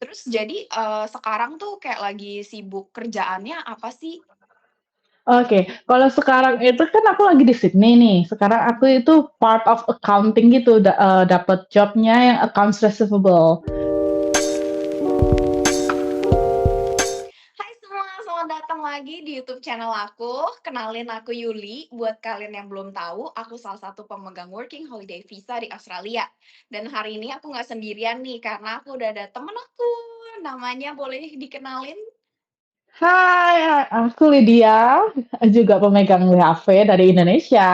Terus jadi, sekarang tuh kayak lagi sibuk kerjaannya apa sih? Oke, kalau sekarang itu kan aku lagi di Sydney nih. Sekarang aku itu part of accounting gitu, dapat jobnya yang accounts receivable. Hai semua, selamat datang lagi di YouTube channel aku. Kenalin aku Yuli. Buat kalian yang belum tahu, aku salah satu pemegang working holiday visa di Australia. Dan hari ini aku nggak sendirian nih, karena aku udah ada temen aku. Namanya boleh dikenalin? Hai, aku Lydia, juga pemegang WHV dari Indonesia.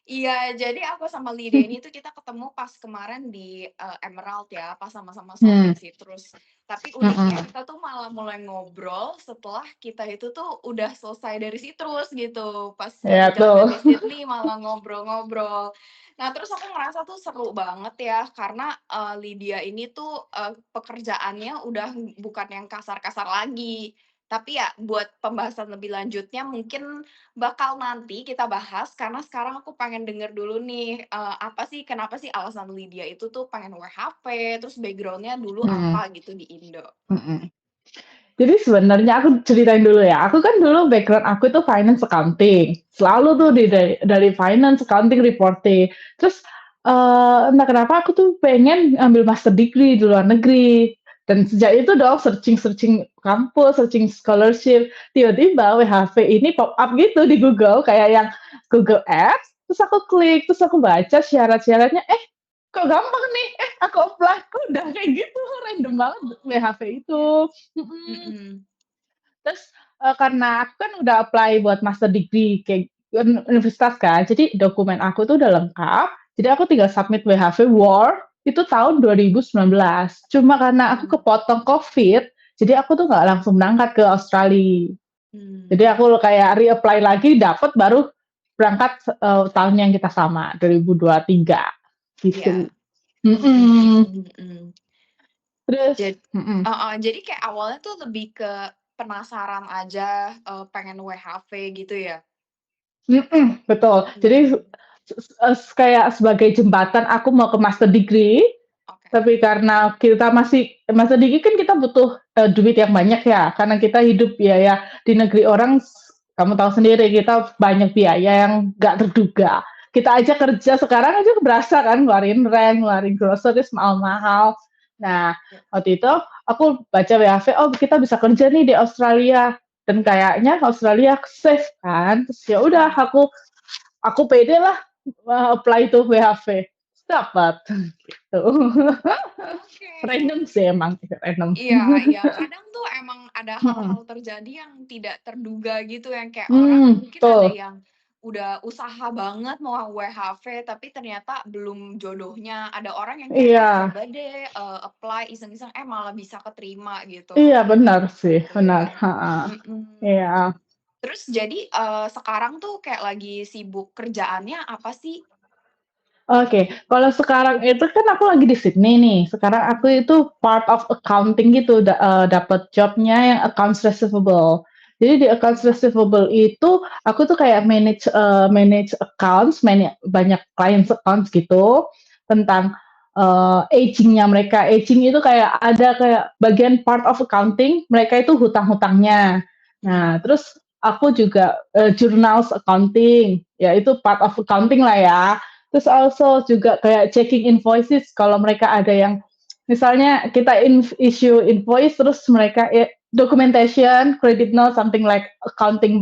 Iya, jadi aku sama Lydia ini tuh kita ketemu pas kemarin di, Emerald ya, pas sama-sama Hmm, shopping Citrus. Tapi uniknya mm-mm. kita tuh malah mulai ngobrol setelah kita itu tuh udah selesai dari Citrus gitu, pas Ya jalan-jalan tuh. dari Sydney malah ngobrol-ngobrol. Nah, terus aku ngerasa tuh seru banget ya karena, Lydia ini tuh, pekerjaannya udah bukan yang kasar-kasar lagi. Tapi ya buat pembahasan lebih lanjutnya mungkin bakal nanti kita bahas, karena sekarang aku pengen denger dulu nih, apa sih, kenapa sih alasan Lydia itu tuh pengen WHV, terus background-nya dulu Mm, apa gitu di Indo? mm-mm. Jadi sebenarnya aku ceritain dulu ya. Aku kan dulu background aku itu finance accounting. Selalu tuh dari finance accounting reporting. Terus entah kenapa aku tuh pengen ambil master degree di luar negeri. Dan sejak itu dong searching-searching kampus, searching scholarship, tiba-tiba WHV ini pop up gitu di Google kayak yang Google Ads. Terus aku klik, terus aku baca syarat-syaratnya. Kok gampang nih? Aku apply. Kok udah kayak gitu? Random banget WHV itu. Mm-mm. Mhm. Terus, karena aku kan udah apply buat master degree kayak universitas kan, jadi dokumen aku tuh udah lengkap, jadi aku tinggal submit WHV War, itu tahun 2019. Cuma karena aku Mhm. kepotong Covid, jadi aku tuh nggak langsung berangkat ke Australia. Jadi Mmm. aku kayak reapply lagi, dapat baru berangkat, tahun yang kita sama, 2023, gitu. Iya. Mhm Mhm. mhm mhm. Terus Jad mhm. heeh, jadi kayak awalnya tuh lebih ke penasaran aja, pengen WHV gitu ya? Mhm, betul. Jadi, Mmm. kayak sebagai jembatan aku mau ke master degree, Oke. tapi karena kita masih master degree kan kita butuh, duit yang banyak ya, karena kita hidup biaya di negeri orang kamu tahu sendiri kita banyak biaya yang nggak terduga. Kita aja kerja sekarang aja berasa kan ngeluarin rent, ngeluarin groceries mahal-mahal. Nah, Ya. waktu itu aku baca WHV, "Oh kita bisa kerja nih di Australia." Dan kayaknya Australia safe kan, terus ya udah Mhm. aku pede lah, apply tuh WHV, terus dapat gitu. Oke. Random sih emang, random. Iya iya, kadang tuh emang ada Mhm. hal-hal terjadi yang tidak terduga gitu, yang kayak orang mungkin ada Betul. yang udah usaha banget mau WHV, tapi ternyata belum jodohnya. Ada orang yang kayak, "Ah, Iya coba deh, apply iseng-iseng, malah bisa keterima," gitu. iya benar sih, Gitu benar, ya. heeh. Mhm. Iya. Terus jadi, sekarang tuh kayak lagi sibuk kerjaannya apa sih? Oke, kalau sekarang itu kan aku lagi di Sydney nih, sekarang aku itu part of accounting gitu, dapat jobnya yang accounts receivable. Jadi di accounts Mmm. receivable itu aku tuh kayak manage accounts, banyak clients accounts gitu, tentang, aging-nya mereka. Aging itu kayak ada kayak bagian part of accounting, mereka itu hutang-hutangnya. Nah, Mhm. terus aku juga, journals accounting, ya itu part of accounting lah ya. Terus also juga kayak checking invoices kalau mereka ada yang misalnya kita issue invoice terus mereka documentation, credit note, something like accounting,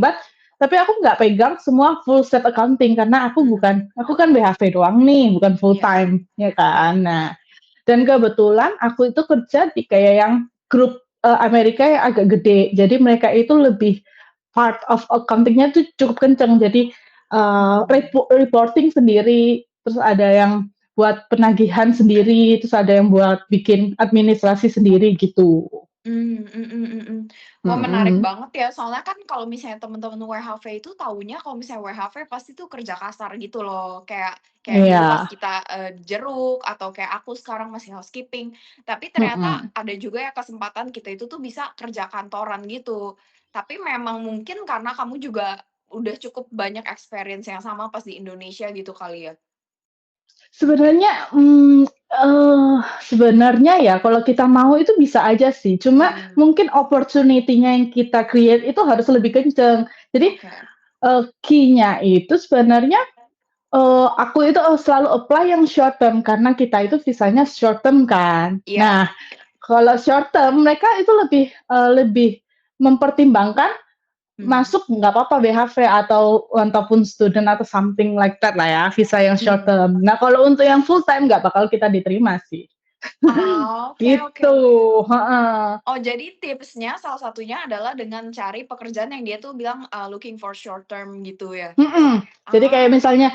tapi aku nggak pegang semua full set accounting karena Mmm. aku kan BHV doang nih, bukan full Iya time, ya iya. kan. Nah, dan kebetulan aku itu kerja di kayak yang grup Amerika yang agak gede, jadi mereka itu lebih part of accounting-nya tuh cukup kenceng. Jadi Mhm. reporting sendiri, terus ada yang buat penagihan sendiri, terus ada yang buat bikin administrasi sendiri gitu. Mmm, mhm mhm. Wah, menarik Mhm. banget ya, soalnya kan kalau misalnya temen-temen WHV itu taunya kalau misalnya WHV pasti tuh kerja kasar gitu loh, kayak kayak dulu pas Iya. kita, jeruk atau kayak aku sekarang masih housekeeping. Tapi ternyata Mhm. ada juga ya kesempatan kita itu tuh bisa kerja kantoran gitu. Tapi memang mungkin karena kamu juga udah cukup banyak experience yang sama pas di Indonesia gitu kali ya? Sebenarnya, sebenarnya ya kalau kita mau itu bisa aja sih, cuma Mhm, mungkin opportunity-nya yang kita create itu harus lebih kenceng. Jadi, oke. key-nya itu sebenarnya, aku itu, selalu apply yang short term karena kita itu visanya short term kan. Iya, Nah, kalau short term mereka itu lebih mempertimbangkan mhm, masuk nggak apa-apa BHV ataupun student atau something like that lah ya, visa yang short mhm. term. Nah, kalau untuk yang full time nggak bakal kita diterima sih. Oh, oke oke Gitu, oke. heeh. Oh, jadi tipsnya salah satunya adalah dengan cari pekerjaan yang dia tuh bilang, looking for short term gitu ya? Mhm. Jadi kayak Ah, misalnya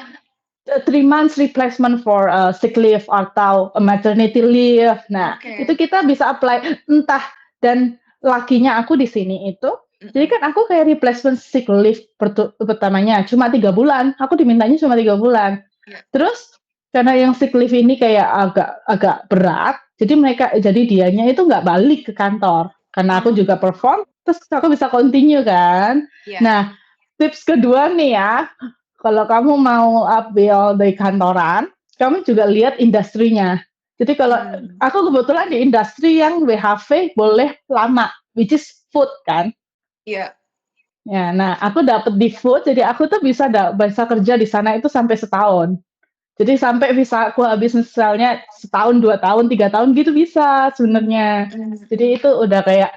3 months replacement for, sick leave atau maternity leave. Nah, itu oke. kita bisa apply entah dan lakinya aku di sini itu, jadi Mhm, kan aku kayak replacement sick leave pertamanya cuma 3 bulan, aku dimintanya cuma 3 bulan. iya. Terus karena yang sick leave ini kayak agak agak berat, jadi dianya itu nggak balik ke kantor, karena aku juga Oh, perform, terus aku bisa continue kan. iya. Nah, tips kedua nih ya, kalau kamu mau ambil dari kantoran, kamu juga lihat industrinya. Jadi kalau Mmm, aku kebetulan di industri yang WHV boleh lama, which is food kan. iya. Ya, nah aku dapet di food, jadi aku tuh bisa kerja di sana itu sampai setahun. Jadi sampai visa aku habis misalnya setahun, 2 tahun, 3 tahun gitu bisa sebenarnya. Mhm Jadi mhm. itu udah kayak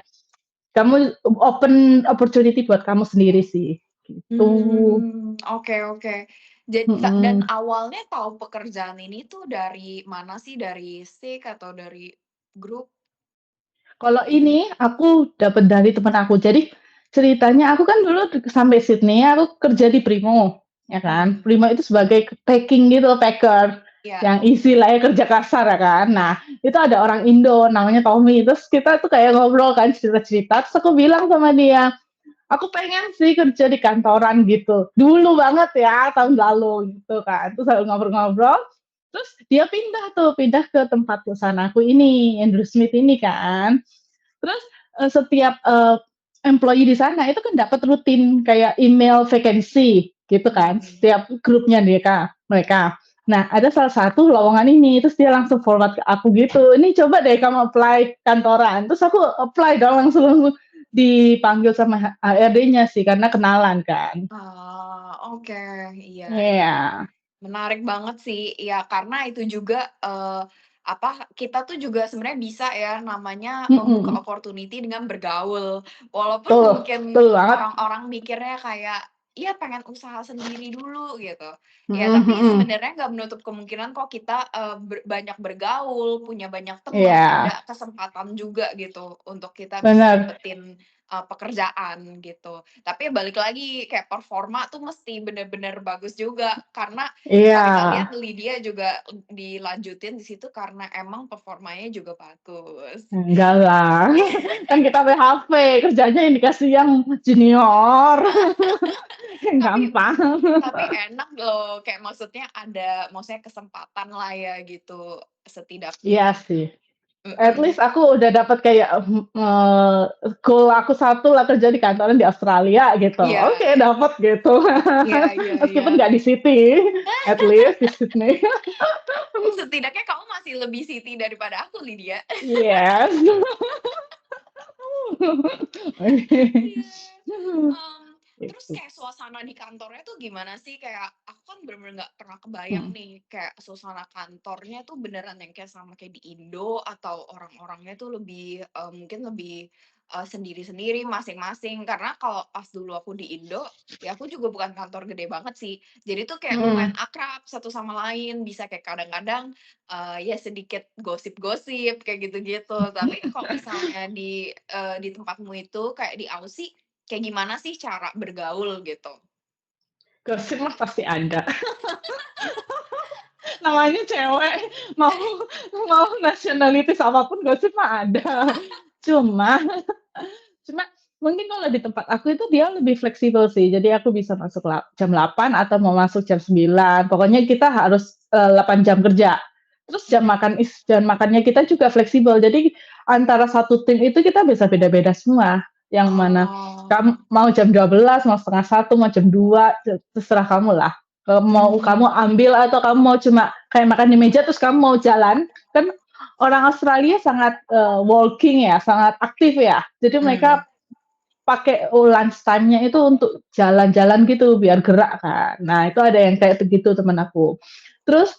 kamu open opportunity buat kamu sendiri sih, gitu. Oke oke. Dan Mhm. awalnya tahu pekerjaan ini tuh dari mana sih? Dari SIK atau dari grup? Kalau ini aku dapat dari temen aku. Jadi ceritanya aku kan dulu sampai Sydney aku kerja di Primo, ya kan. Mhm, Primo itu sebagai packing gitu, packer iya. yang easy lah ya kerja kasar ya kan. Nah, itu ada orang Indo namanya Tommy. Terus kita tuh kayak ngobrol kan cerita-cerita. Terus aku bilang sama dia, aku pengen sih kerja di kantoran gitu. Dulu banget ya, tahun lalu gitu kan. Terus ngobrol-ngobrol, terus dia pindah ke tempat perusahaan aku ini, Andrew Smith ini kan. Terus, setiap, employee di sana itu kan dapat rutin kayak email vacancy gitu kan, Mhm. setiap grupnya mereka. Nah, ada salah satu lowongan ini, terus dia langsung forward ke aku gitu, "Ini coba deh kamu apply kantoran." Terus aku apply dong langsung dipanggil sama HRD-nya sih karena kenalan kan. Oh, oke. Iya iya. Iya, Menarik banget sih, ya karena itu juga, apa, kita tuh juga sebenarnya bisa ya namanya membuka mhm, opportunity dengan bergaul. Walaupun betul mungkin betul banget, orang-orang mikirnya kayak, iya pengen usaha sendiri dulu gitu. Ya mhm tapi mhm, sebenarnya nggak menutup kemungkinan kok kita, banyak bergaul, punya banyak teman, iya, ada kesempatan juga gitu untuk kita bisa bener, dapetin, pekerjaan gitu. Tapi ya balik lagi, kayak performa tuh mesti bener-bener bagus juga, karena kalau iya. kita lihat Lydia juga dilanjutin di situ karena emang performanya juga bagus. Enggak lah, kan kita WHV, kerjanya indikasi yang junior, yang Tapi gampang. enak loh, kayak maksudnya ada maksudnya kesempatan lah ya gitu, setidaknya. Iya sih, at Mhm. least aku udah dapat kayak, goal aku satu lah kerja di kantoran di Australia gitu, Iya oke iya. dapat gitu. Iya iya iya. Meskipun nggak di City, at least di Sydney. Setidaknya kamu masih lebih city daripada aku, Lydia. Yes. Iya. Terus Gitu. kayak suasana di kantornya tuh gimana sih? Kayak aku kan bener-bener nggak pernah kebayang Mhm. nih, kayak suasana kantornya tuh beneran yang kayak sama kayak di Indo atau orang-orangnya tuh lebih, mungkin lebih, sendiri-sendiri masing-masing. Karena kalau pas dulu aku di Indo, ya aku juga bukan kantor gede banget sih. Jadi tuh kayak lumayan Mhm. akrab satu sama lain, bisa kayak kadang-kadang, ya sedikit gosip-gosip kayak gitu-gitu. Tapi kalau misalnya di tempatmu itu kayak di Aussie, kayak gimana sih cara bergaul gitu? Gosip mah pasti ada. Namanya cewek, mau mau nationalities apapun gosip mah ada. Cuma cuma mungkin kalau di tempat aku itu dia lebih fleksibel sih. Jadi aku bisa masuk jam 8 atau mau masuk jam 9. Pokoknya kita harus, 8 jam kerja. Terus jam makannya kita juga fleksibel. Jadi antara satu tim itu kita bisa beda-beda semua. Yang mana Oh, kamu mau jam 12, mau setengah satu, mau jam 2, terserah kamu lah. mau kamu Mhm. ambil atau kamu mau cuma kayak makan di meja terus kamu mau jalan, kan orang Australia sangat, walking ya, sangat aktif ya. Jadi mereka Mmm. pakai, lunch time-nya itu untuk jalan-jalan gitu biar gerak kan. Nah, itu ada yang kayak begitu temen aku. Terus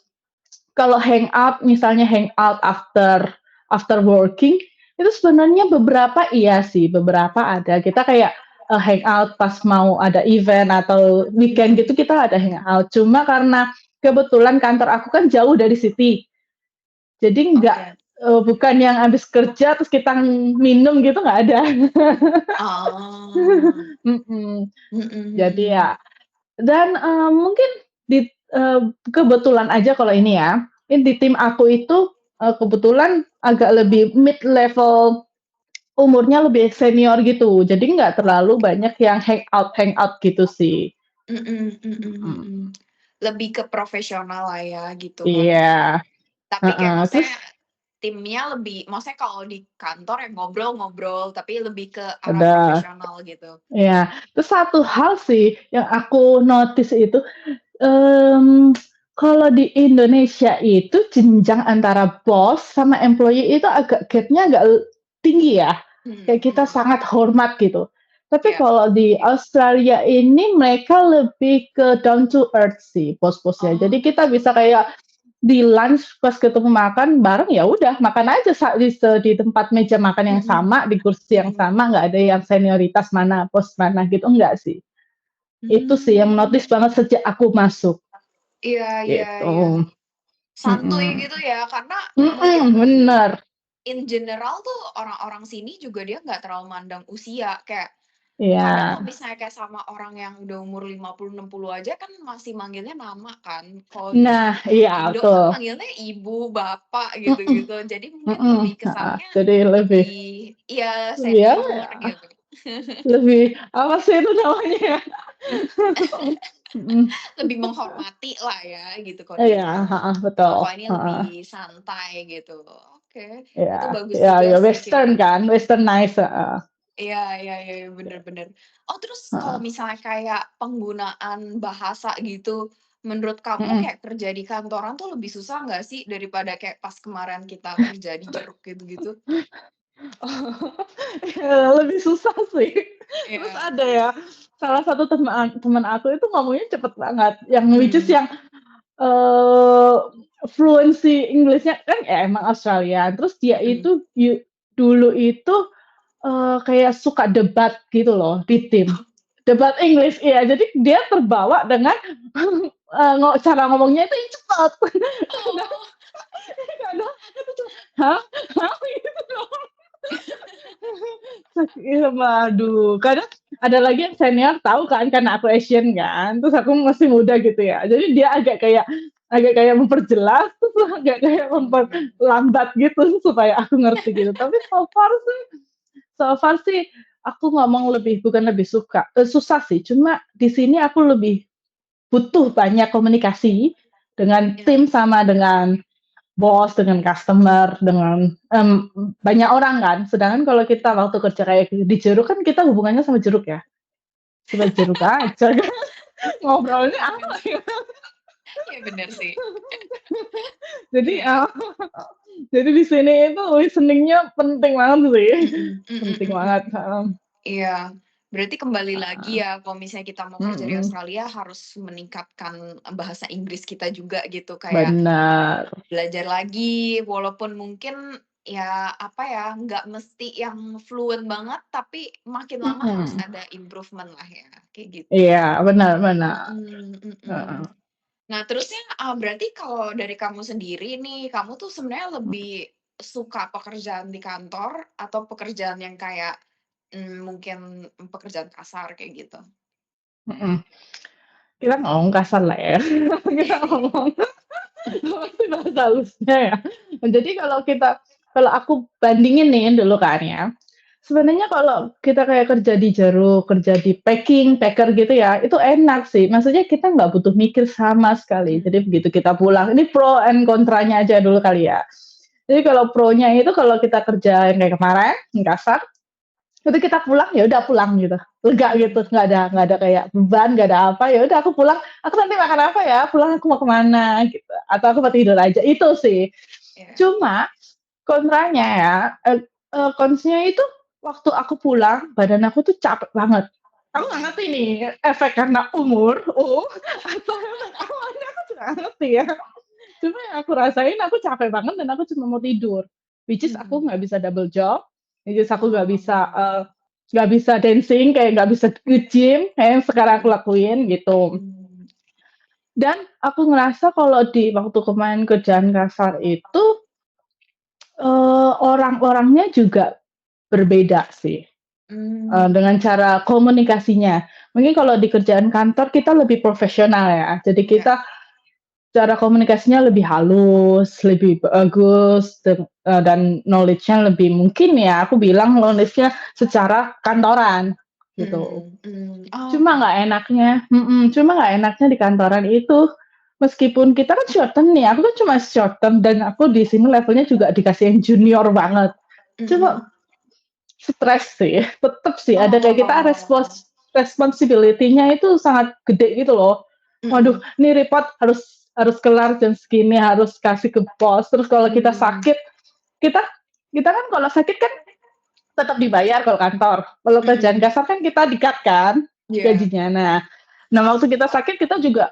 kalau hangout, misalnya hangout after after working, itu sebenarnya beberapa iya sih, beberapa ada. Kita kayak, hangout pas mau ada event atau weekend gitu kita ada hangout. Cuma karena kebetulan kantor aku kan jauh dari city, jadi nggak, Oke. bukan yang habis kerja terus kita minum gitu nggak ada. Oh. Mhm. Mhm Jadi mhm. ya dan, mungkin di kebetulan aja kalau ini ya, ini di tim aku itu, kebetulan agak lebih mid level, umurnya lebih senior gitu, jadi nggak terlalu Oke. banyak yang hangout gitu sih. Mhm mhm Mhm. mhm. Lebih ke profesional lah ya gitu Iya, ngomongnya. Tapi kayak heeh, terus maksudnya timnya lebih maksudnya kalau di kantor ya ngobrol-ngobrol, tapi lebih ke arah ada profesional gitu. iya, terus satu hal sih yang aku notice itu, mmm, kalau di Indonesia itu jenjang antara bos sama employee itu agak gap-nya agak tinggi ya, kayak kita Mhm. sangat hormat gitu. Tapi Iya. kalau di Australia ini mereka lebih ke down to earth sih bos-bosnya. Jadi kita bisa Oh. kayak di lunch pas ketemu makan bareng, ya udah makan aja di tempat meja makan yang Mhm. sama, di kursi yang Mhm. sama, nggak ada yang senioritas mana, bos mana gitu, enggak sih. Itu sih yang Mmm. notice banget sejak aku masuk, Iya iya iya. gitu. Santuy Mhm. gitu ya, karena Mhm, meskipun bener. in general tuh orang-orang sini juga dia nggak terlalu mandang usia, kayak kadang Iya. kalau misalnya kayak sama orang yang udah umur 50 60 aja kan masih manggilnya nama kan. Kalau di Nah, iya Indo kan betul. manggilnya ibu, bapak, Mhm, gitu-gitu. Jadi mungkin mhm, lebih heeh. kesannya Jadi lebih lebih iya lebih apa senior ya, gitu. lebih apa sih itu namanya ya? Mhm. Lebih menghormati lah ya gitu kalau di Iya, sana. heeh, betul, Kalau ini heeh. lebih santai gitu. Oke, Iya, itu bagus iya juga iya sih kayak western gitu. kan, westernized, heeh. Iya iya iya, iya, bener bener. Oh terus kalau Heeh, misalnya kayak penggunaan bahasa gitu, menurut kamu mhm. kayak kerja di kantoran tuh lebih susah nggak sih daripada kayak pas kemarin kita kerja di Jeruk gitu-gitu? Lebih susah sih. Terus Iya. ada ya, salah satu teman aku itu ngomongnya cepet banget, yang which is Mmm. yang, eee, fluency Inggrisnya kan ya emang Australian, terus dia Mhm. itu dulu itu, kayak suka debat gitu loh di tim. Debat Inggris, iya, jadi dia terbawa dengan, cara ngomongnya itu yang cepet. Kadang Oh. kadang itu tuh, "Hah? Hah?" Gitu dong. Iya, waduh, kadang ada lagi yang senior tahu kan karena aku Asian kan, terus aku masih muda gitu ya. Jadi dia agak kayak memperjelas, terus agak kayak Mmm. memperlambat gitu supaya aku ngerti gitu. Tapi so far sih aku ngomong bukan lebih susah sih, cuma di sini aku lebih butuh banyak komunikasi dengan Iya tim iya. sama dengan bos, dengan customer, dengan, banyak orang kan. Sedangkan kalau kita waktu kerja kayak di jeruk kan kita hubungannya sama jeruk ya, cuma jeruk aja kan, ngobrolnya Bener apa bener. ya. Iya bener sih. Jadi, Iya. jadi di sini itu listening-nya penting banget sih, Mhm mhm penting mhm. banget, heeh, Iya, berarti kembali lagi heeh, ya kalau misalnya kita mau kerja di mhm, Australia harus meningkatkan, bahasa Inggris kita juga gitu, kayak bener, belajar lagi walaupun mungkin ya, apa ya, nggak mesti yang fluent banget, tapi makin lama harus mhm, ada improvement lah ya, kayak gitu. iya, benar benar, Mhm mhm. heeh, Nah terusnya, berarti kalau dari kamu sendiri nih, kamu tuh sebenarnya lebih suka pekerjaan di kantor atau pekerjaan yang kayak, mungkin pekerjaan kasar kayak gitu? mhm. Kita ngomong kasar lah ya, kita ngomong pasti bahasa halusnya ya. Jadi kalau aku bandingin nih dulu kan ya, sebenarnya kalau kita kayak kerja di Jeruk, kerja di packer gitu ya, itu enak sih. Maksudnya kita nggak butuh mikir sama sekali. Mmm. Jadi begitu kita pulang, ini pro and kontranya aja dulu kali ya. Jadi kalau pronya itu kalau kita kerja yang kayak kemarin, yang kasar, itu kita pulang, ya udah pulang gitu. lega gitu, Mmm, nggak ada kayak beban, nggak ada apa, ya udah aku pulang, "Aku nanti makan apa ya? Pulang aku mau kemana gitu, atau aku mau tidur aja, itu sih. iya. Cuma kontranya ya, cons-nya itu waktu aku pulang, badan aku tuh capek banget. Aku nggak Mmm, ngerti nih, efek karena umur, atau efek awalnya aku juga nggak ngerti ya. Cuma yang aku rasain aku capek banget dan aku cuma mau tidur. Which is aku mhm. nggak bisa double job, which is aku Oh, nggak bisa dancing, kayak nggak bisa nge-gym kayak yang sekarang aku mhm, lakuin gitu. mmm, Dan aku ngerasa kalau di waktu kemarin kerjaan kasar itu, orang-orangnya juga berbeda sih, mmm, dengan cara komunikasinya. Mungkin kalau di kerjaan kantor kita lebih profesional ya, jadi iya, kita cara komunikasinya lebih halus, lebih bagus, dan knowledge-nya lebih mungkin ya aku bilang knowledge-nya secara kantoran, gitu. oke. Cuma nggak enaknya di kantoran itu, meskipun kita kan short term nih, aku kan cuma short term dan aku di sini levelnya juga dikasih yang junior banget. Cuma Mhm. stres sih, tetep sih ada kayak kita Oh, responsibility-nya itu sangat gede gitu loh. Waduh, mhm, ini report harus harus kelar jam segini, harus kasih ke bos. Terus kalau kita mmm, sakit, kita kita kan kalau sakit kan tetap dibayar kalau kantor. Kalau kerjaan mhm, kasar kan kita di-cut kan iya, gajinya. Nah waktu kita sakit kita juga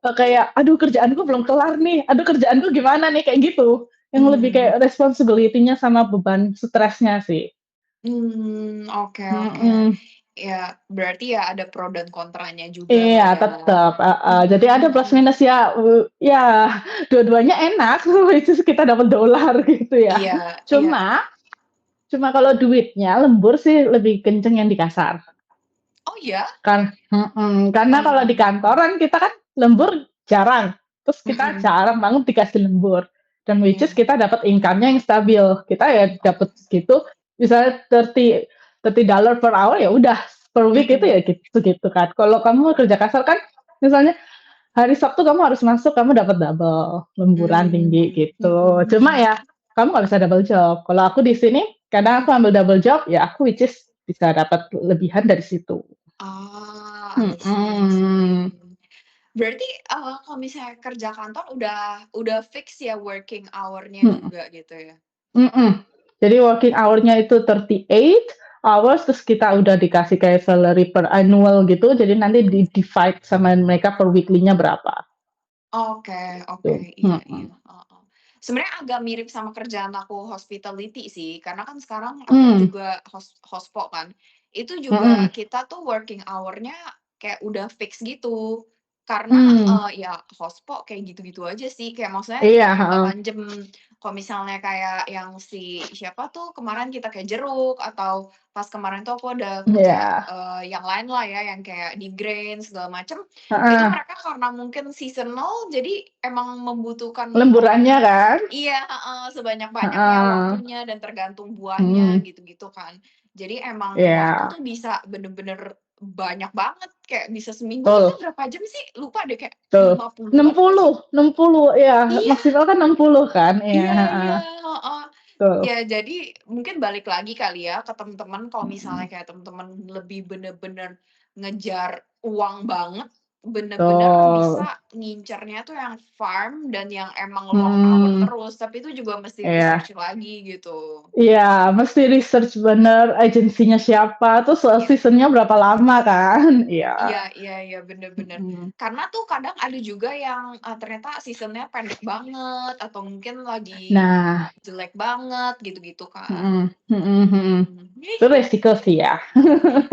kayak, aduh kerjaanku belum kelar nih, aduh kerjaanku gimana nih kayak gitu. Yang lebih mmm, kayak responsibility-nya sama beban stresnya sih. oke oke. Mhm. Ya, berarti ya ada pro dan kontranya juga lah Iya ya. tetap, heeh. Mhm Jadi ada plus mhm. minus ya, ya dua-duanya enak, which is kita dapat dolar gitu ya. Iya iya. Cuma cuma kalau duitnya lembur sih lebih kenceng yang di kasar. Oh ya? Karena kalau di Oh, kantoran kita kan lembur jarang, terus kita mhm, jarang banget dikasih lembur, dan which is iya, kita dapat income-nya yang stabil. Kita ya dapat segitu, misalnya 30 $30 per hour ya udah per week itu mhm, ya gitu gitu kan. Kalau kamu kerja kasar kan misalnya hari Sabtu kamu harus masuk, kamu dapat double, lemburan tinggi mhm gitu. Cuma mhm. ya kamu nggak bisa double job. Kalau aku di sini kadang aku ambil double job, ya aku which is bisa dapat lebihan dari situ. Ah, I see I Mhm, see. Berarti, kalau misalnya kerja kantor udah fix ya working hour-nya mhm juga gitu ya? mhm. Jadi working hour-nya itu 38 hours, terus kita udah dikasih kayak salary per annual gitu, jadi nanti di-divide sama mereka per weekly-nya berapa, Oke oke, gitu. iya iya, heeh. Sebenarnya agak mirip sama kerjaan aku hospitality sih, karena kan sekarang aku Mmm, juga hospo kan. Itu juga mhm, kita tuh working hour-nya kayak udah fix gitu. Karena, mmm, ya hospo kayak gitu-gitu aja sih, kayak maksudnya iya, kayak heeh, 8 jam. Kalau misalnya kayak yang si siapa tuh kemarin kita kayak jeruk, atau pas kemarin tuh aku ada kerja, iya, yang lain lah ya, yang kayak di grain segala macem. Itu heeh, mereka karena mungkin seasonal, jadi emang membutuhkan lemburannya orang kan? iya, heeh, sebanyak-banyaknya Heeh, waktunya dan tergantung buahnya mhm, gitu-gitu kan. Jadi emang waktu iya, tuh bisa bener-bener banyak banget, kayak bisa seminggu kita betul berapa jam sih? Lupa deh, kayak betul. 50-an nggak sih? 60 iya, Iya maksimal kan 60 kan? Iya, iya iya, heeh, heeh. betul, Ya jadi mungkin balik lagi kali ya ke temen-temen kalau misalnya mhm, kayak temen-temen lebih bener-bener ngejar uang banget, bener-bener bisa betul, ngincernya tuh yang farm dan yang emang long hour mhm, terus, tapi itu juga mesti iya. research lagi gitu. Iya, mesti research bener agensinya siapa, terus, Iya season-nya berapa lama kan. Iya, iya iya iya, bener bener. mhm. Karena tuh kadang ada juga yang, ternyata season-nya pendek banget atau mungkin lagi Nah, jelek banget gitu-gitu kan. mhm mhm mhm. Mhm. Itu resiko sih ya.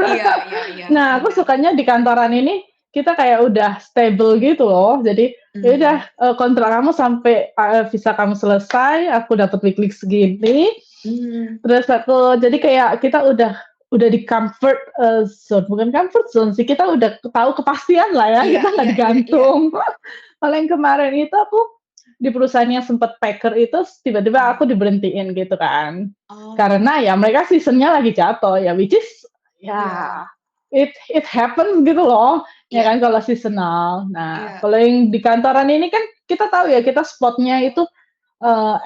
Iya iya iya, Nah, aku bener. sukanya di kantoran ini, kita kayak udah stable gitu loh. Jadi, ya udah, Mmm, kontrak kamu sampai, visa kamu selesai, aku dapat weekly segini, mmm, terus aku jadi kayak kita udah di comfort, zone, bukan comfort zone sih, kita udah tahu kepastian lah ya, iya kita nggak iya iya iya, digantung. Kalau yang kemarin itu aku di perusahaan yang sempat packer itu tiba-tiba mhm. aku diberhentiin gitu kan. Oh, Karena ya mereka season-nya lagi jatuh ya, which is ya iya it happens gitu loh, ya iya kan kalau seasonal. Nah, iya, kalau yang di kantoran ini kan kita tahu ya kita spotnya itu,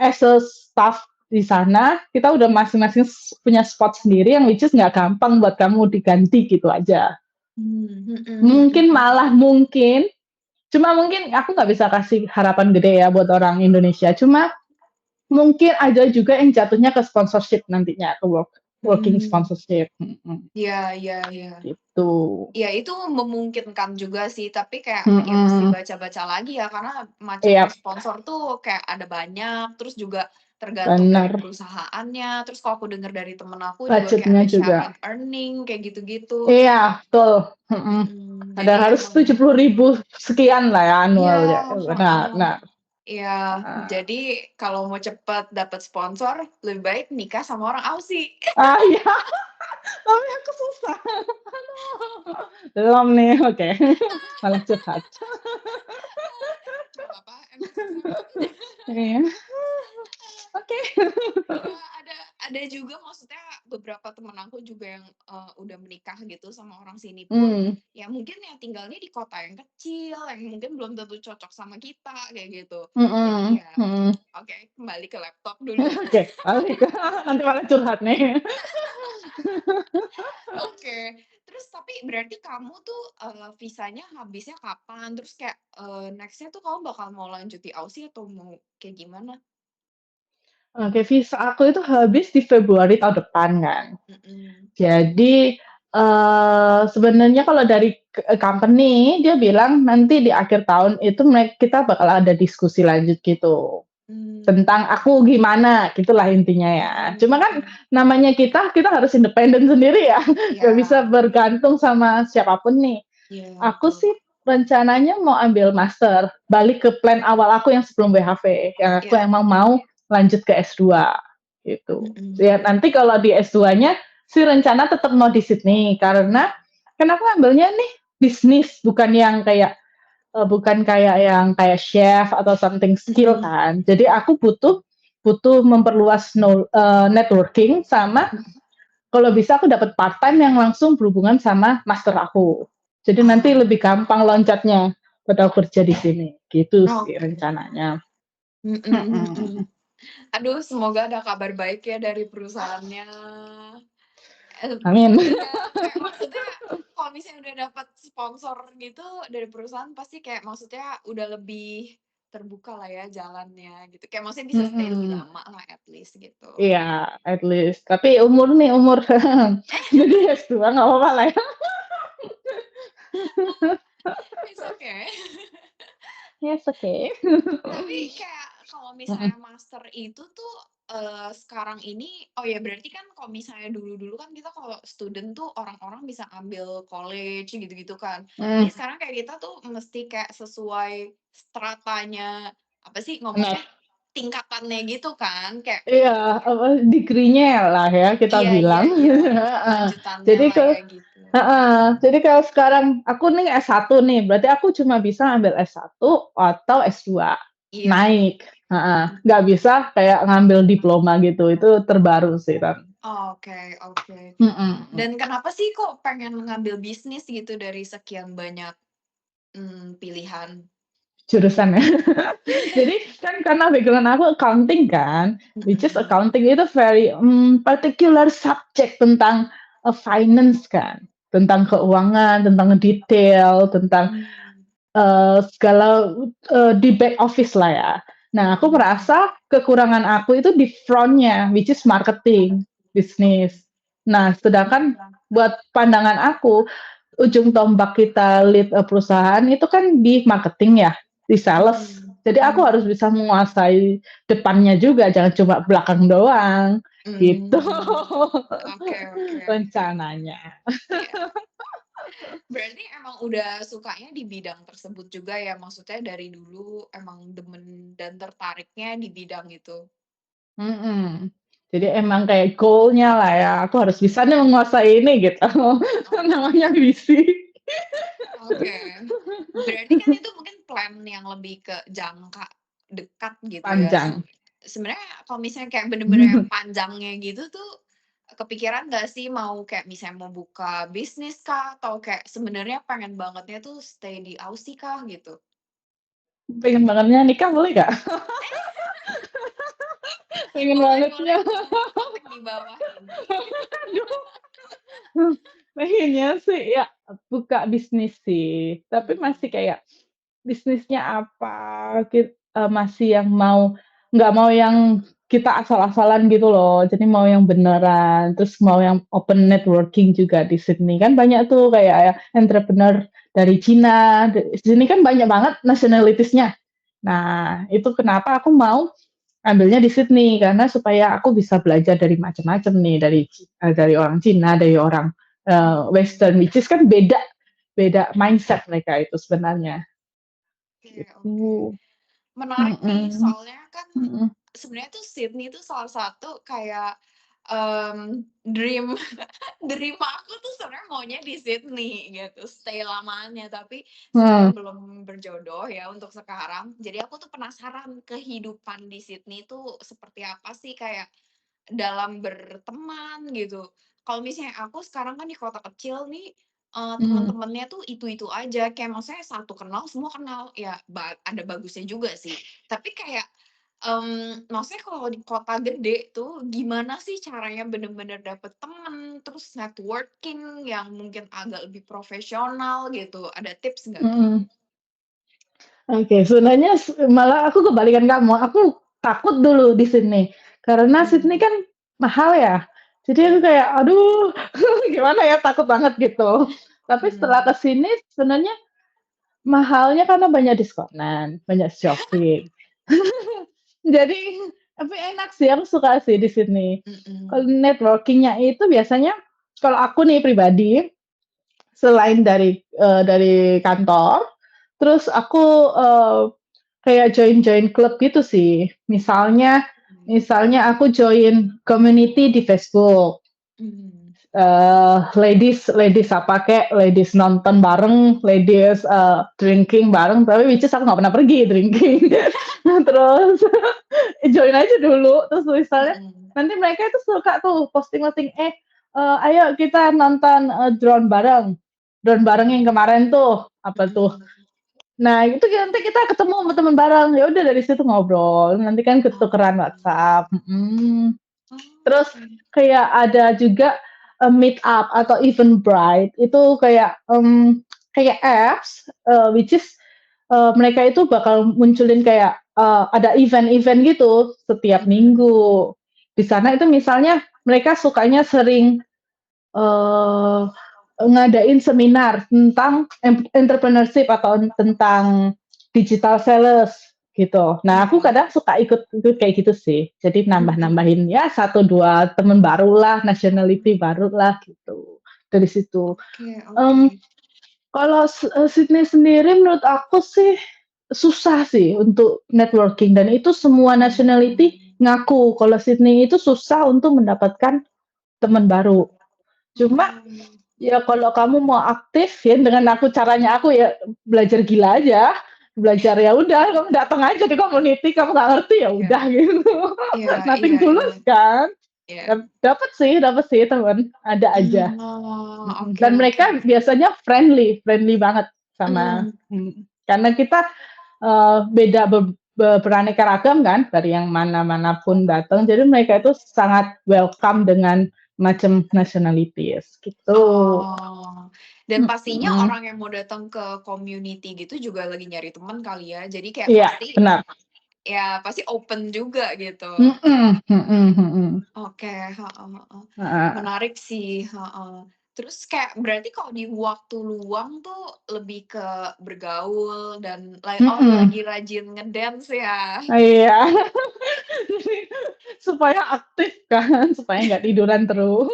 as a staff di sana kita udah masing-masing punya spot sendiri yang which is nggak gampang buat kamu diganti gitu aja. Mhm mhm Mungkin mhm. malah mungkin, cuma mungkin aku nggak bisa kasih harapan gede ya buat orang Indonesia. Cuma mungkin ada juga yang jatuhnya ke sponsorship nantinya, ke working Mmm, sponsorship. Mhm, iya iya iya. gitu. Ya itu memungkinkan juga sih, tapi kayak ya mesti Mhm, baca-baca lagi ya, karena macamnya iya, sponsor tuh kayak ada banyak, terus juga tergantung dari bener. perusahaannya, terus kalau aku dengar dari temen aku juga kayak Budgetnya ada juga. syarat earning, kayak gitu-gitu. Iya, betul. Mhm. Mhm, Ada jadi harus emang 70.000 sekian lah ya iya, annual ya. Benar, heeh, benar. iya. Heeh. Jadi kalau mau cepet dapet sponsor, lebih baik nikah sama orang Aussie. Ah, iya, tapi aku susah. Belum nih, oke. Malah curhat. Nggak apa-apa, emang susah kok. Iya, oke. Iya, ada juga maksudnya beberapa temen aku juga yang, udah menikah gitu sama orang sini pun, Mmm, ya mungkin ya tinggalnya di kota yang kecil, yang mungkin belum tentu cocok sama kita, kayak gitu. Jadi mhm, ya, mhm. oke kembali ke laptop dulu. Oke, balik. Nanti malah curhat nih. Oke, terus tapi berarti kamu tuh, visanya habisnya kapan? Terus kayak, next-nya tuh kamu bakal mau lanjut di Aussie atau mau kayak gimana? Oke, visa aku itu habis di Februari tahun depan kan. Mhm, Jadi, sebenarnya kalau dari company dia bilang nanti di akhir tahun itu kita bakal ada diskusi lanjut gitu, mmm, tentang aku gimana, gitulah intinya ya. mhm Cuma kan mhm. namanya kita harus independen sendiri ya, nggak bisa Iya bergantung sama siapapun nih. iya Aku betul. sih rencananya mau ambil master, balik ke plan awal aku yang sebelum BHV, yang aku Iya, emang mau lanjut ke S2 gitu. mhm, Ya nanti kalau di S2-nya sih rencana tetap mau di Sydney karena kan aku ambilnya nih bisnis bukan kayak yang kayak chef atau something skill mhm, kan. Jadi aku butuh butuh memperluas networking sama mhm. kalau bisa aku dapat part time yang langsung berhubungan sama master aku. Jadi nanti Ah, lebih gampang loncatnya pada kerja di sini. Gitu sih oke. rencananya. Mhm mhm. Mhm. Aduh semoga ada kabar baik ya dari perusahaannya. Amin. Iya, kayak maksudnya kalau misalnya udah dapat sponsor gitu dari perusahaan pasti kayak maksudnya udah lebih terbuka lah ya jalannya gitu. Kayak maksudnya bisa stay lebih Mhm. lama lah at least gitu. Iya, at least. Tapi umur nih, umur jadi S2 nggak apa-apa lah ya. It's okay. Yes, okay. Tapi kayak kalau Mhm. misalnya master itu tuh, sekarang ini oh ya berarti kan kalau misalnya dulu-dulu kan kita kalau student tuh orang-orang bisa ambil college gitu-gitu kan. Ini Mhm, sekarang kayak kita tuh mesti kayak sesuai stratanya, apa sih bener. ngomongnya, tingkatannya gitu kan, kayak Iya, apa, degree-nya lah ya kita iya iya bilang. iya, Heeh. lanjutannya Jadi lah ya gitu. heeh, jadi kalau sekarang aku nih S1 nih, berarti aku cuma bisa ambil S1 atau S2, Iya, naik, heeh, nggak mhm. bisa kayak ngambil diploma gitu, itu terbaru sih, Tan. Oke oke. Mhm, Dan kenapa sih kok pengen ngambil bisnis gitu dari sekian banyak pilihan. jurusan ya. Jadi kan karena background aku accounting kan, which is Mhm. accounting itu very, particular subject tentang, finance kan, tentang keuangan, tentang detail, tentang Mmm, segala, di back office lah ya. Nah, aku mhm. merasa kekurangan aku itu di front-nya, which is marketing, bisnis. Nah, sedangkan Mhm. buat pandangan aku, ujung tombak kita lead, perusahaan itu kan di marketing ya, di sales. Mhm. Jadi aku Mhm. harus bisa menguasai depannya juga, jangan cuma belakang doang, gitu Mmm. Oke oke. rencananya. Iya. Berarti emang udah sukanya di bidang tersebut juga ya? Maksudnya dari dulu emang demen dan tertariknya di bidang itu? Mhm. Jadi emang kayak goal-nya lah ya, aku harus bisa nih menguasai ini gitu, Oke. namanya visi. Oke. Berarti kan itu mungkin plan yang lebih ke jangka dekat gitu ya. Panjang. Sebenarnya kalau misalnya kayak bener-bener yang panjangnya gitu tuh, kepikiran nggak sih mau kayak misalnya mau buka bisnis kah? Atau kayak sebenarnya pengen bangetnya tuh stay di Aussie kah gitu? Pengen bangetnya nikah boleh nggak? pengen Boleh banget boleh, ya. kontak-kontak di bawah ini. Pengennya sih ya buka bisnis sih, tapi masih Mhm, kayak bisnisnya apa, masih yang nggak mau yang kita asal-asalan gitu loh, jadi mau yang beneran, terus mau yang open networking juga di Sydney. Kan banyak tuh kayak ya entrepreneur dari Cina, di sini kan banyak banget nationalities-nya. Nah, itu kenapa aku mau ambilnya di Sydney, karena supaya aku bisa belajar dari macam-macam nih, dari orang Cina, dari orang, mhm. Western, which is kan beda beda mindset mereka itu sebenarnya, Oke oke. gitu. Menarik nih, Mhm, soalnya kan mhm, sebenarnya tuh Sydney tuh salah satu kayak, dream dream aku tuh sebenarnya maunya di Sydney gitu, stay lamanya, tapi sebenarnya hmm, belum berjodoh ya untuk sekarang. Jadi aku tuh penasaran kehidupan di Sydney tuh seperti apa sih, kayak dalam berteman gitu. Kalau misalnya aku sekarang kan di kota kecil nih, mhm, temen-temennya tuh itu-itu aja, kayak maksudnya satu kenal semua kenal, ya ada bagusnya juga sih. Tapi kayak, maksudnya kalau di kota gede tuh gimana sih caranya bener-bener dapet temen, terus networking yang mungkin agak lebih profesional gitu, ada tips nggak tuh? mhm. Oke, sebenarnya malah aku kebalikan kamu, aku takut dulu di Sydney, karena Sydney Mmm, kan mahal ya. Jadi aku iya, kayak, aduh gimana ya, takut banget gitu. Tapi setelah ke mmm, sini sebenarnya mahalnya karena banyak diskonan, banyak shopping. Jadi, tapi enak sih, aku suka sih di sini. Kalau mhm, networking-nya itu biasanya kalau aku nih pribadi, selain dari kantor, terus aku, kayak join-join klub gitu sih. Misalnya oke, misalnya aku join community di Facebook, mmm, ladies ladies apa kek, ladies nonton bareng, ladies, drinking bareng, tapi which is aku nggak pernah pergi drinking. Nah, terus join aja dulu, terus misalnya mhm, nanti mereka itu suka tuh posting-posting, "Ayo kita nonton, drone bareng yang mhm, kemarin tuh," apa tuh, mhm. nah itu nanti kita ketemu sama teman bareng, ya udah dari situ ngobrol, nanti kan ketukeran Oh. WhatsApp, mhm. Oh, Terus oke. kayak ada juga, meet up atau Eventbrite itu kayak apps, which is, mereka itu bakal munculin kayak, ada event-event gitu setiap Mhm, minggu. Di sana itu misalnya mereka sukanya sering, eee, ngadain seminar tentang entrepreneurship atau tentang digital sales gitu. Nah, aku oke. kadang suka ikut ikut kayak gitu sih. Jadi Mhm. nambah-nambahin ya satu 2 temen barulah, nationality barulah gitu, dari situ. Oke oke. Mmm, kalau Sydney sendiri menurut aku sih susah sih untuk networking dan itu semua nationality Mmm. ngaku kalau Sydney itu susah untuk mendapatkan teman baru. Cuma Oh. ya kalau kamu mau aktif ya dengan caranya aku ya belajar gila aja, belajar ya udah kamu datang aja di community, kamu nggak ngerti ya Iya udah gitu. iya iya Nothing iya tulus kan. iya. Dapat sih teman, ada aja. Oh, Mhm, oke dan oke. mereka biasanya friendly, friendly banget sama Mmm. karena kita, beda beraneka ragam kan dari yang mana-mana pun datang, jadi mereka itu sangat welcome dengan macam nationalities gitu. Oh, dan pastinya Mhm, orang yang mau datang ke community gitu juga lagi nyari teman kali ya? Jadi kayak iya pasti benar, ya pasti open juga gitu. mhm mhm mhm, Oke, heeh heeh. heeh, Menarik sih, heeh. Terus kayak berarti kalau di waktu luang tuh lebih ke bergaul dan oh mhm, lagi rajin ngedance ya? iya. Supaya aktif kan, supaya nggak tiduran terus.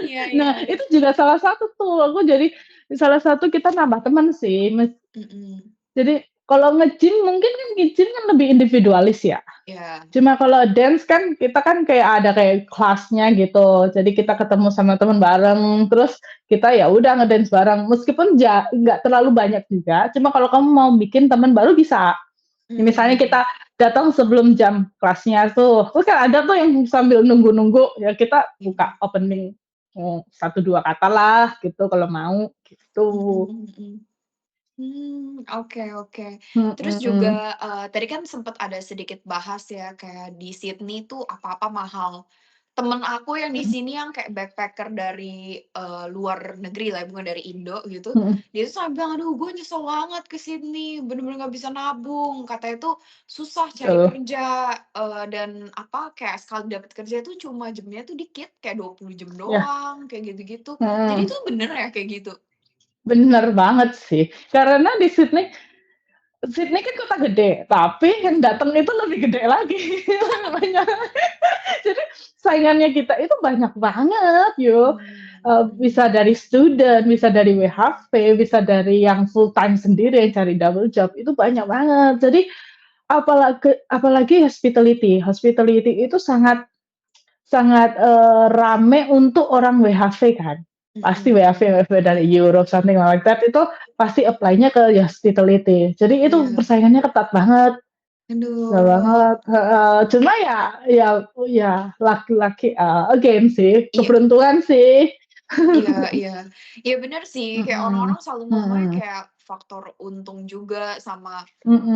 Iya iya Nah, iya. itu juga salah satu tuh, aku jadi salah satu kita nambah teman sih, Mhm. jadi kalau nge-gym mungkin kan nge-gym kan lebih individualis ya. Iya. Cuma kalau dance kan kita kan kayak ada kayak kelasnya gitu. Jadi kita ketemu sama teman bareng, terus kita ya udah ngedance bareng. Meskipun nggak terlalu banyak juga. Cuma kalau kamu mau bikin teman baru bisa. Misalnya Mmm. kita datang sebelum jam kelasnya tuh, terus kan ada tuh yang sambil nunggu-nunggu, ya kita buka Mhm. opening 1, 2 kata lah gitu kalau mau gitu. Mhm mhm mhm. Oke oke. Terus Mhm. juga, tadi kan sempet ada sedikit bahas ya, kayak di Sydney tuh apa-apa mahal. Temen aku yang di Mhm sini yang kayak backpacker dari, luar negeri lah, bukan dari Indo gitu, mhm. dia tuh sampe bilang, "Aduh gue nyesel banget ke Sydney, bener-bener nggak bisa nabung." Katanya tuh susah cari Betul. kerja, dan apa, kayak sekali dapet kerja itu cuma jamnya tuh dikit, kayak 20 jam Iya. doang, kayak gitu-gitu. Jadi Mhm. itu bener ya kayak gitu? Bener banget sih. Karena di Sydney Sydney kan kota gede, tapi yang datang itu lebih gede lagi. Banyak. Jadi saingannya kita itu banyak banget yo. Bisa Mhm. dari student, bisa dari WHV, bisa dari yang full time sendiri yang cari double job, itu banyak banget. Jadi apalagi apalagi hospitality. Hospitality itu sangat sangat, rame untuk orang WHV kan. Pasti Mhm. WHV dari Europe, something like that, itu pasti apply-nya ke hospitality. Jadi itu Iya. persaingannya ketat banget. Ketat Aduh. banget, heeh. Cuma ya ya ya laki-laki, again sih, Iya keberuntungan sih. iya iya. Iya bener sih, kayak Mhm, orang-orang selalu ngomongnya mhm, kayak faktor untung juga sama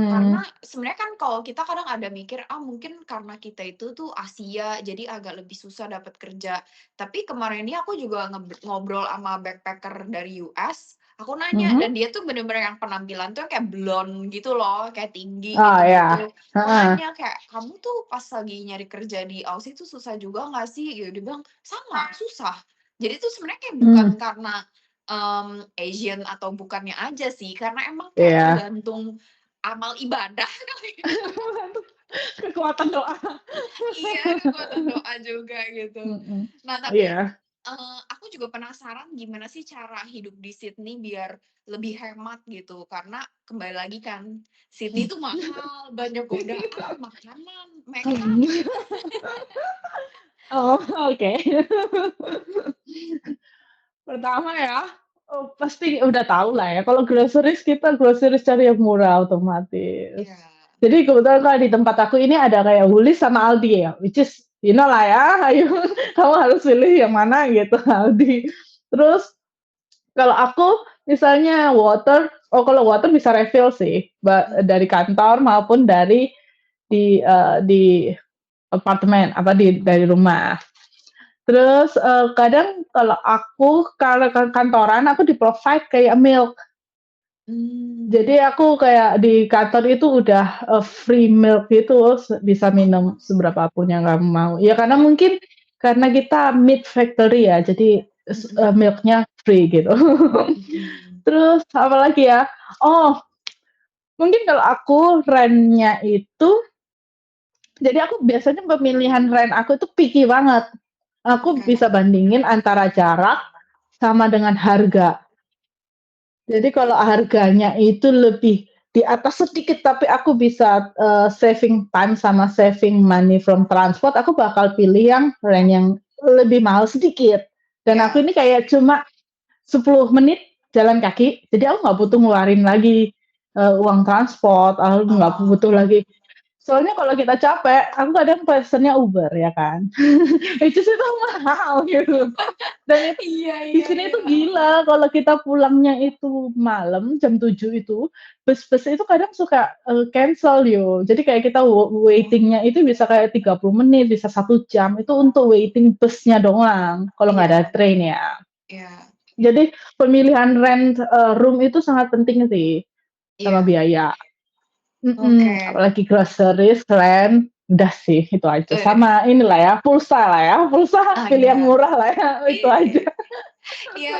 karena mhm. sebenarnya kan kalau kita kadang ada mikir, ah mungkin karena kita itu tuh Asia, jadi agak lebih susah dapat kerja. Tapi kemarin ini aku juga ngobrol sama backpacker dari US, aku nanya Mhm. dan dia tuh bener-bener yang penampilan tuh kayak blond gitu loh, kayak tinggi Oh ya, gitu-gitu. Aku heeh, nanya kayak, "Kamu tuh pas lagi nyari kerja di Aussie tuh susah juga nggak sih?" Gitu, dia bilang, "Sama, susah." Jadi tuh sebenarnya kayak bukan mmm, karena, Asian atau bukannya aja sih, karena emang kayak iya. tergantung amal ibadah kali ya. Kekuatan doa. Iya, kekuatan doa juga gitu. Mhm, Nah tapi, iya. aku juga penasaran gimana sih cara hidup di Sydney biar lebih hemat gitu, karena kembali lagi kan, Sydney itu mahal, banyak godaan, makanan, make up gitu. Oh, oke. Pertama ya, pasti udah tahu lah ya, kalau groceries kita groceries cari yang murah otomatis. Iya. Jadi kebetulan kalau di tempat aku ini ada kayak Woolies sama Aldi ya, which is you know lah ya, ayo kamu harus pilih yang mana gitu, Aldi. Terus kalau aku misalnya kalau water bisa refill sih, Mmm, dari kantor maupun di apartemen, apa dari rumah. Terus, kadang kalau kantoran aku di-provide kayak milk. mmm, Jadi aku kayak di kantor itu udah, free milk gitu, bisa minum oh, seberapa pun yang kamu mau. Ya karena mungkin karena kita meat factory ya, jadi mhm, milk-nya free gitu. mhm, Terus apalagi ya, oh mungkin kalau aku rent-nya itu jadi aku biasanya pemilihan rent aku itu picky banget. Aku oke, bisa bandingin antara jarak sama dengan harga. Jadi kalau harganya itu lebih di atas sedikit tapi aku bisa, saving time sama saving money from transport, aku bakal pilih yang rent yang lebih mahal sedikit. Dan aku iya, ini kayak cuma 10 menit jalan kaki, jadi aku nggak butuh ngeluarin lagi, uang transport, aku nggak heeh. butuh lagi soalnya kalau kita capek, aku kadang pesennya Uber ya kan, which is itu mahal gitu. Dan itu Iya di iya sini iya, itu gila kalau kita pulangnya itu malam jam 7 itu, bus-bus itu kadang suka, cancel yo. Jadi kayak kita oh, waiting-nya itu bisa kayak 30 menit, bisa 1 jam, itu untuk waiting busnya doang, kalau nggak ada iya train ya. iya Jadi pemilihan rent, room itu sangat penting sih, sama iya, biaya. oke, Apalagi groceries, rent, udah sih itu aja. eh, Sama inilah ya, pulsa lah ya, pulsa ah, pilih yang iya, murah lah ya, itu iya aja. iya,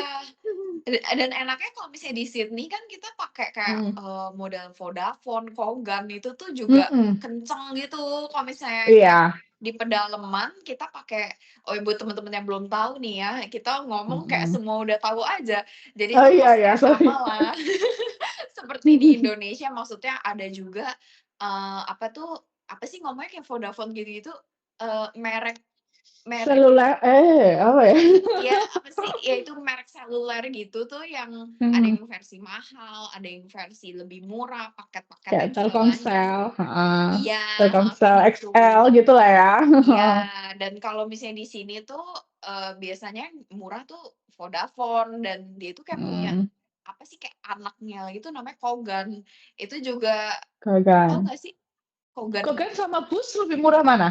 dan enaknya kalau misalnya di Sydney kan kita pakai kayak, Mhm, model Vodafone, Kogan itu tuh juga mhm, kenceng gitu, kalau misalnya kayak iya, di pedalaman kita pakai oh ya buat temen-temen yang belum tahu nih ya, kita ngomong kayak mhm. semua udah tahu aja. Jadi Oh itu iya ya, maksudnya sama sorry. lah seperti di Indonesia, maksudnya ada juga, apa tuh, apa sih ngomongnya kayak Vodafone gitu-gitu, merek merek Seluler apa ya? iya, apa sih, ya itu merek seluler gitu tuh yang ada Mhm, yang versi mahal, ada yang versi lebih murah, paket-paket kayak dan segalanya. Telkomsel, heeh, Iya, heeh, kayak Telkomsel gitu. XL gitulah ya. Iya, dan kalau misalnya di sini tuh, biasanya yang murah tuh Vodafone dan dia itu kayak punya Mhm. apa sih, kayak anaknya lagi tuh namanya Kogan. Itu juga tahu Kogan. nggak sih Kogan? Kogan sama Bus lebih murah mana?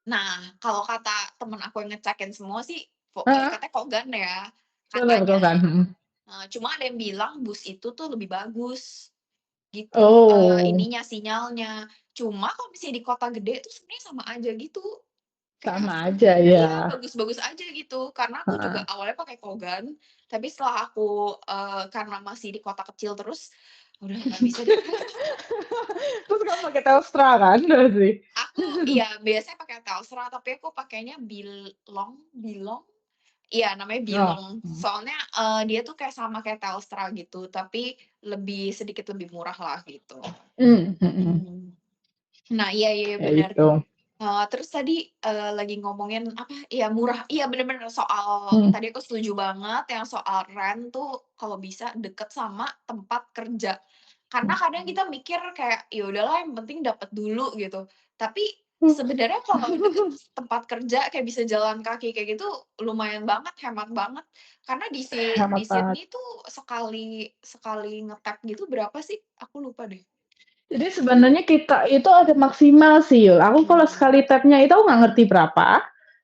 Nah, kalau kata temen aku yang ngecekin semua sih, Heeh, katanya Kogan ya, bener katanya. Kogan, mhm. Cuma ada yang bilang Bus itu tuh lebih bagus, gitu, Oh, ininya, sinyalnya. Cuma kalau misalnya di kota gede tuh sebenarnya sama aja gitu, kayak sama aja ya, iya, bagus-bagus aja gitu. Karena aku juga heeh. awalnya pakai Kogan, tapi setelah aku, karena masih di kota kecil terus, udah nggak bisa deh. Terus kamu pakai Telstra kan berarti? Aku iya, biasanya pakai Telstra, tapi aku pakainya Bilong? Iya, namanya Oh, Bilong. mhm, Soalnya, dia tuh kayak sama kayak Telstra gitu, tapi sedikit lebih murah lah gitu. mhm, Mhm. Nah, iya iya, iya, kayak bener. gitu. Terus tadi, lagi ngomongin apa, iya murah, iya bener bener soal Mhm, tadi aku setuju banget yang soal rent tuh kalau bisa deket sama tempat kerja. Karena kadang kita mikir kayak, ya udahlah yang penting dapat dulu gitu. Tapi sebenarnya kalau deket tempat kerja kayak bisa jalan kaki kayak gitu lumayan banget, hemat banget. Karena di hemat banget. Sydney tuh sekali sekali nge-tap gitu berapa sih? Aku lupa deh. Jadi sebenarnya kita itu ada maksimal sih, Yul. Aku kalau Mmm, sekali tap-nya itu aku nggak ngerti berapa,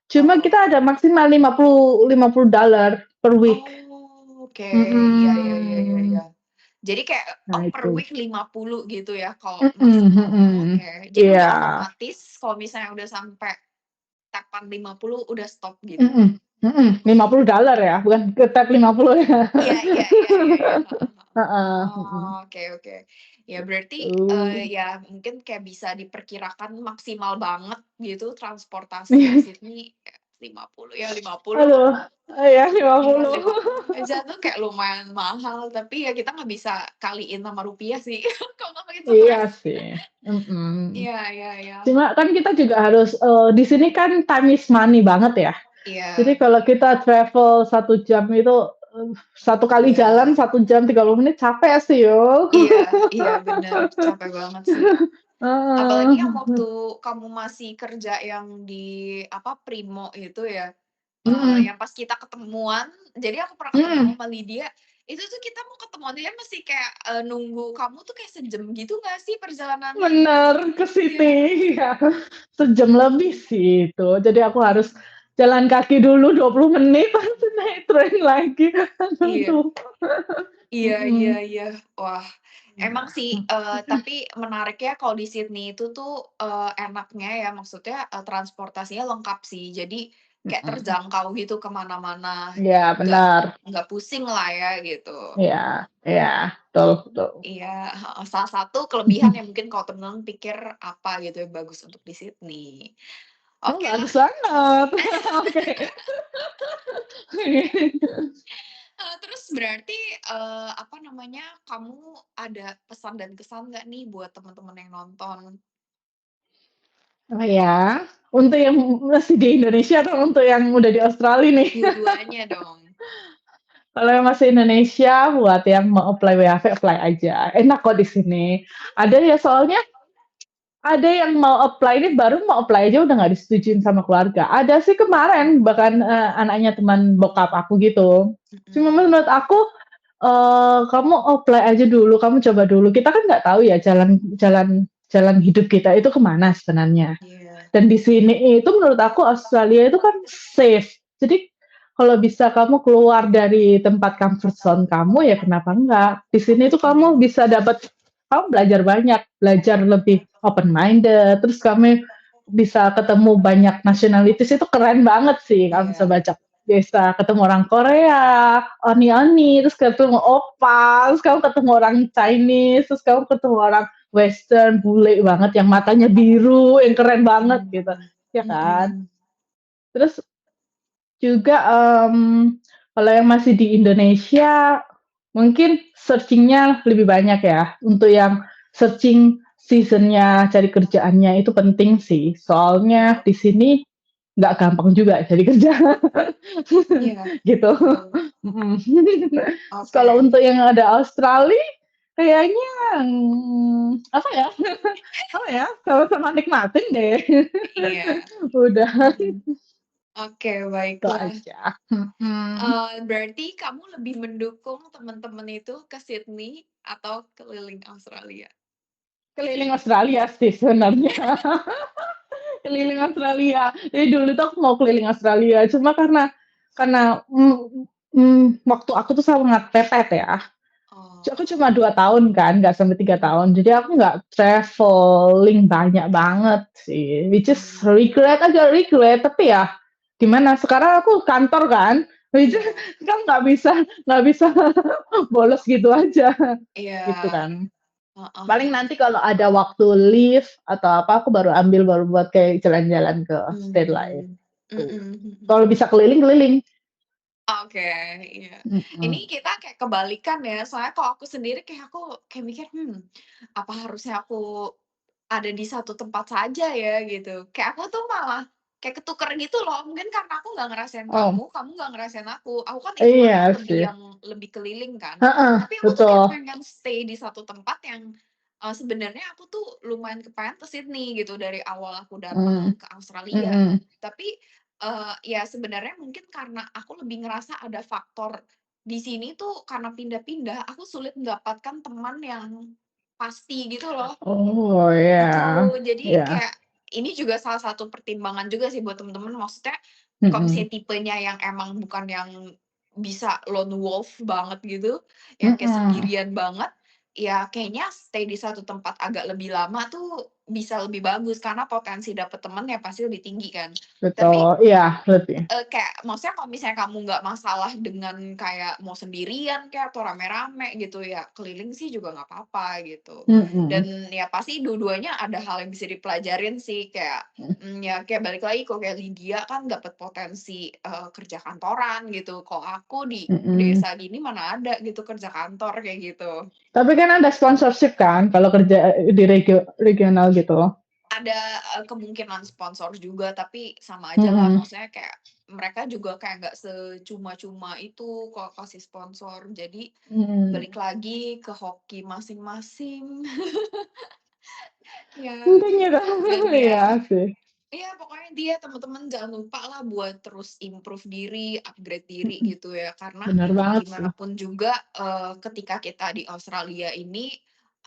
cuma oh. kita ada maksimal $50 per week. Oh, oke. Iya iya iya iya iya. Mhm, Jadi kayak, nah per itu. week 50 gitu ya kalau Mhm maksimal? mhm. Oke. Jadi Iya, udah otomatis kalau misalnya udah sampai tahapan 50 udah stop gitu? mhm mhm, $50 ya, bukan ke tap 50 ya. Iya iya iya iya iya, heeh heeh. Heeh, mhm. Oh, oke oke. Ya berarti, Tuh. ya mungkin kayak bisa diperkirakan maksimal banget gitu transportasi di Sydney, ya 50 ya 50 Aduh, iya iya 50. 50 aja tuh kayak lumayan mahal, tapi ya kita nggak bisa kaliin sama rupiah sih kalau ngomongin sama Iya orang. sih, mhm. Iya iya iya. Cuma kan kita juga harus, di sini kan time is money banget ya. Jadi Iya kalau kita travel 1 jam itu, 1 kali jalan iya 1 jam 30 menit capek sih, Yul. iya iya bener, capek banget sih. Apalagi Heeh. yang waktu kamu masih kerja yang di, apa, Primo itu ya, Mhm yang pas kita ketemuan, jadi aku pernah ketemu mhm. sama Lydia, itu tuh kita mau ketemuannya masih kayak, nunggu kamu tuh kayak sejam gitu nggak sih perjalanannya? Bener, ke Iya, Sydney, iya. Sejam lebih sih itu. Jadi aku harus jalan kaki dulu 20 menit, baru naik tren lagi. iya. Aduh. Iya iya Mhm. iya. Wah, emang sih, Mhm. tapi menariknya kalau di Sydney itu tuh, enaknya ya maksudnya, transportasinya lengkap sih. Jadi kayak Mhm. terjangkau gitu ke mana-mana, Iya nggak benar. nggak pusing lah ya gitu. Iya iya, betul betul. Iya, heeh, salah satu kelebihan yang mungkin kalau temen-temen pikir apa gitu yang bagus untuk di Sydney. Oh, Oke lah, bagus banget. Oke. terus berarti, apa namanya, kamu ada pesan dan kesan nggak nih buat teman-teman yang nonton? Oh ya, untuk yang masih di Indonesia atau untuk yang udah di Australia nih? Dua-duanya dong. Kalau yang masih Indonesia, buat yang mau apply WHV, apply aja. Enak kok di sini. Ada ya soalnya ada yang mau apply ini baru mau apply aja udah nggak disetujuin sama keluarga. Ada sih kemarin bahkan, anaknya teman bokap aku gitu. Cuma Mhm, menurut aku, kamu apply aja dulu, kamu coba dulu. Kita kan nggak tahu ya jalan jalan jalan hidup kita itu kemana sebenarnya. iya Dan di sini itu menurut aku Australia itu kan safe. Jadi kalau bisa kamu keluar dari tempat comfort zone kamu ya kenapa enggak? Di sini itu iya kamu bisa dapat kamu belajar banyak, belajar lebih open minded, terus kamu bisa ketemu banyak nationalities itu keren banget sih. Kamu bisa iya baca bisa ketemu orang Korea, oni-oni, terus ketemu oppa, terus kamu ketemu orang Chinese, terus kamu ketemu orang Western bule banget yang matanya biru, yang keren banget gitu, mhm, ya kan? mhm, Terus juga, kalau yang masih di Indonesia mungkin searching-nya lebih banyak ya, untuk yang searching season-nya cari kerjaannya itu penting sih, soalnya di sini nggak gampang juga cari kerja, iya, gitu. betul. Mhm. Terus Oke, kalau untuk yang ada Australia, kayaknya, apa ya, apa ya, sama-sama nikmatin deh. iya, Udah. mhm. Oke, Itu baiklah. aja. Mhm. Berarti kamu lebih mendukung teman-teman itu ke Sydney atau keliling Australia? Keliling Australia sih sebenarnya. Keliling Australia. Jadi dulu tuh aku mau keliling Australia, cuma karena waktu aku tuh sangat mepet ya. Aku Oh, cuma 2 tahun kan, nggak sampai 3 mhm, tahun. Jadi aku nggak traveling banyak banget sih, which is mmm, agak regret, tapi ya gimana, sekarang aku kantor kan, which is iya kan nggak bisa bolos gitu aja, gitu iya, kan. heeh Paling heeh, nanti kalau ada waktu leave atau apa, aku baru buat kayak jalan-jalan ke state lain, mmm, tuh. mhm mhm. Kalau bisa keliling, keliling. Oke, iya. Ini Mhm. kita kayak kebalikan ya, soalnya kalau aku sendiri kayak aku kayak mikir, apa harusnya aku ada di satu tempat saja ya gitu. Kayak aku tuh malah kayak ketuker gitu loh, mungkin karena aku nggak ngerasain Oh, kamu, kamu nggak ngerasain aku. Aku kan iya hitungannya lebih sih. yang lebih keliling kan. Heeh, Tapi aku tuh kayak betul. pengen stay di satu tempat yang, sebenarnya aku tuh lumayan kepengen ke Sydney gitu dari awal aku Mmm, datang ke Australia. mhm. Tapi ya sebenarnya mungkin karena aku lebih ngerasa ada faktor di sini tuh karena pindah-pindah, aku sulit mendapatkan teman yang pasti gitu loh. Oh, Itu, iya. jadi Iya. kayak ini juga salah satu pertimbangan juga sih buat temen-temen, maksudnya kalau Mhm. misalnya tipenya yang emang bukan yang bisa lone wolf banget gitu, yang kayak Mhm. sendirian banget, ya kayaknya stay di satu tempat agak lebih lama tuh bisa lebih bagus, karena potensi dapet temen ya pasti lebih tinggi kan. Tapi Betul, iya, lebih. Kayak maksudnya kalau misalnya kamu nggak masalah dengan kayak mau sendirian kek atau rame-rame gitu ya, keliling sih juga nggak apa-apa gitu. Mhm. Dan ya pasti dua-duanya ada hal yang bisa dipelajarin sih kayak, ya kayak balik lagi kok kayak Lydia kan dapet potensi, kerja kantoran gitu, kalau aku di Mhm. desa gini mana ada gitu kerja kantor kayak gitu. Tapi kan ada sponsorship kan kalau kerja di regional gitu? Ada, kemungkinan sponsor juga, tapi sama aja lah, Mhm. maksudnya kayak mereka juga kayak nggak secuma-cuma itu kalau kasih sponsor. Jadi Mhm. balik lagi ke hoki masing-masing. Ya, Penting gitu. dan Iya ya sih, iya pokoknya dia teman-teman jangan lupa lah buat terus improve diri, upgrade diri mhm, gitu ya, karena bener banget sih. gimana pun juga, ketika kita di Australia ini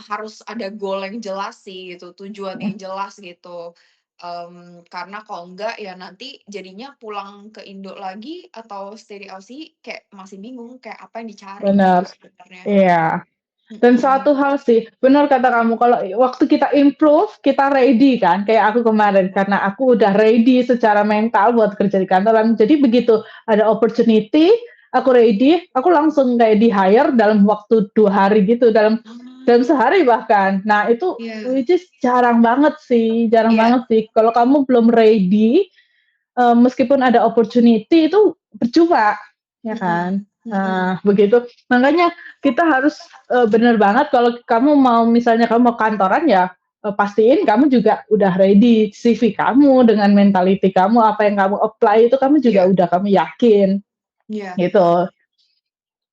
harus ada goal yang jelas sih gitu, tujuan Mhm, yang jelas gitu. Karena kalau enggak ya nanti jadinya pulang ke Indo lagi atau stay di Aussie kayak masih bingung kayak apa yang dicari bener, gitu sebenarnya. iya. Dan Mhm, satu hal sih, benar kata kamu, kalau waktu kita improve, kita ready kan, kayak aku kemarin, karena aku udah ready secara mental buat kerja di kantoran. Jadi begitu ada opportunity, aku ready, aku langsung kayak di-hire dalam waktu 2 hari gitu, dalam ah, sehari bahkan. Nah itu iya which is jarang iya, banget sih. Kalau kamu belum ready, meskipun ada opportunity itu percuma, ya mhm kan? mhm, Nah, begitu. Makanya kita harus, bener banget kalau kamu mau misalnya kamu mau kantoran ya, pastiin kamu juga udah ready CV kamu dengan mentality kamu, apa yang kamu apply itu kamu juga iya udah kamu yakin, iya, gitu.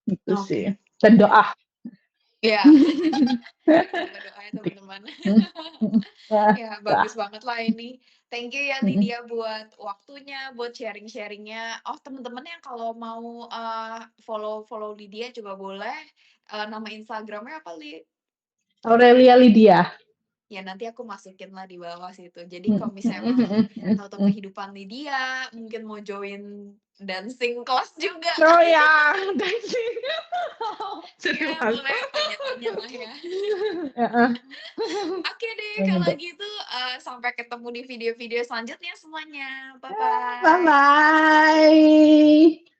Itu sih. oke. Dan doa. Iya, jangan lupa doa ya teman-teman. Mhm, mhm. Ya, Ya, lah. bagus banget lah ini. Thank you ya Mhm. Lydia buat waktunya, buat sharing-sharing-nya. Oh, teman-teman yang kalau mau, follow-follow Lydia juga boleh, nama Instagramnya apa, Aurelia Lydia. Ya nanti aku masukin lah di bawah situ. Jadi Mhm kalau misalnya mhm mau mhm mhm tahu-tahu mhm. kehidupan Lydia, mungkin mau join dancing class juga, Oh ya, dancing. Seru ya banget. boleh tanya-tanya lah ya. Heeh. Oke deh kalau Bener. gitu, sampai ketemu di video-video selanjutnya semuanya. Bye Bye-bye. bye.